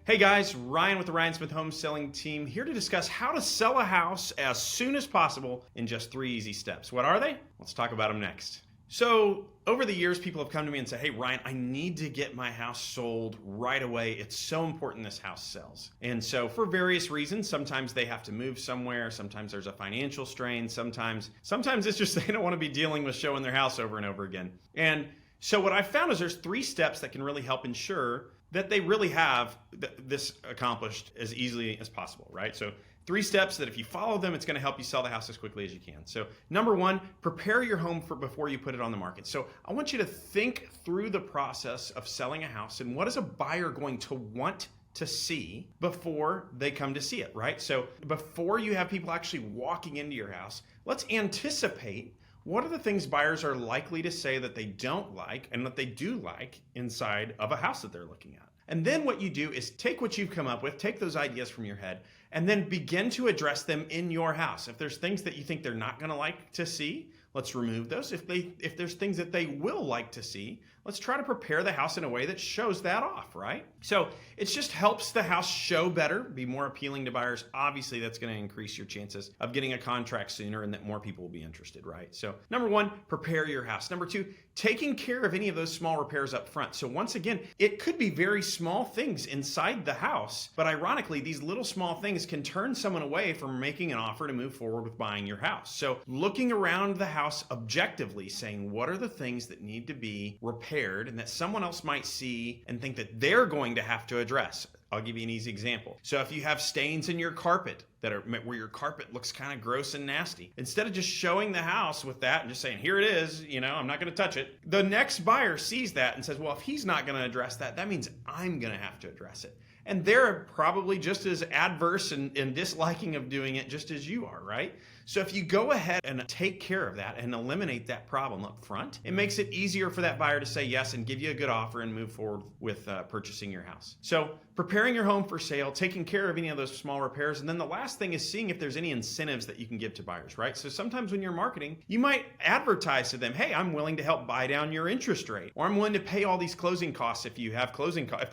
Hey guys, Ryan with the Ryan Smith Home Selling Team here to discuss how to sell a house as soon as possible in just 3 easy steps. What are they? Let's talk about them next. So over the years, people have come to me and said, hey Ryan, I need to get my house sold right away. It's so important this house sells. And so for various reasons, sometimes they have to move somewhere. Sometimes there's a financial strain. Sometimes it's just they don't want to be dealing with showing their house over and over again. And so what I found is there's 3 steps that can really help ensure that they really have this accomplished as easily as possible, right? So 3 steps that if you follow them, it's going to help you sell the house as quickly as you can. So number 1, prepare your home before you put it on the market. So I want you to think through the process of selling a house and what is a buyer going to want to see before they come to see it, right? So before you have people actually walking into your house, let's anticipate what are the things buyers are likely to say that they don't like and that they do like inside of a house that they're looking at. And then what you do is take what you've come up with, take those ideas from your head, and then begin to address them in your house. If there's things that you think they're not going to like to see, let's remove those. If there's things that they will like to see, let's try to prepare the house in a way that shows that off, right? So it just helps the house show better, be more appealing to buyers. Obviously, that's going to increase your chances of getting a contract sooner and that more people will be interested, right? So number 1, prepare your house. Number 2, taking care of any of those small repairs up front. So once again, it could be very small things inside the house, but ironically, these little small things can turn someone away from making an offer to move forward with buying your house. So looking around the house objectively, saying what are the things that need to be repaired and that someone else might see and think that they're going to have to address. I'll give you an easy example. So if you have stains in your carpet where your carpet looks kind of gross and nasty, instead of just showing the house with that and just saying, here it is, I'm not going to touch it, the next buyer sees that and says, well, if he's not going to address that, that means I'm going to have to address it. And they're probably just as adverse and disliking of doing it just as you are, right? So if you go ahead and take care of that and eliminate that problem up front, it makes it easier for that buyer to say yes and give you a good offer and move forward with purchasing your house. So preparing your home for sale, taking care of any of those small repairs, and then the last thing is seeing if there's any incentives that you can give to buyers, right? So sometimes when you're marketing, you might advertise to them, hey, I'm willing to help buy down your interest rate, or I'm willing to pay all these closing costs if the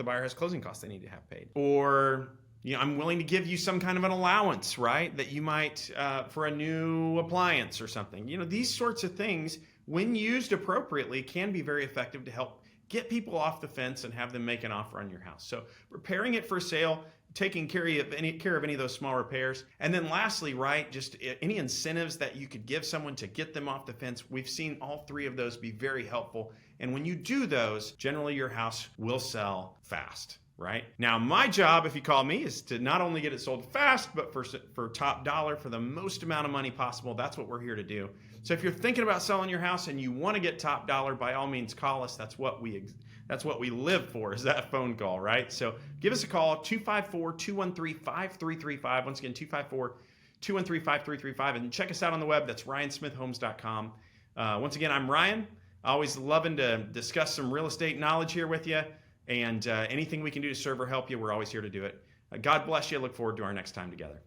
buyer has closing costs they need to have paid, or I'm willing to give you some kind of an allowance, right? That you might, for a new appliance or something. These sorts of things, when used appropriately, can be very effective to help get people off the fence and have them make an offer on your house. So preparing it for sale, taking care of any of those small repairs. And then lastly, right, just any incentives that you could give someone to get them off the fence. We've seen all 3 of those be very helpful. And when you do those, generally your house will sell fast. Right? Now, my job, if you call me, is to not only get it sold fast, but for top dollar, for the most amount of money possible. That's what we're here to do. So if you're thinking about selling your house and you want to get top dollar, by all means, call us. That's what we live for, is that phone call, right? So give us a call, 254-213-5335. Once again, 254-213-5335. And check us out on the web. That's ryansmithhomes.com. Once again, I'm Ryan. Always loving to discuss some real estate knowledge here with you. And anything we can do to serve or help you, we're always here to do it. God bless you. Look forward to our next time together.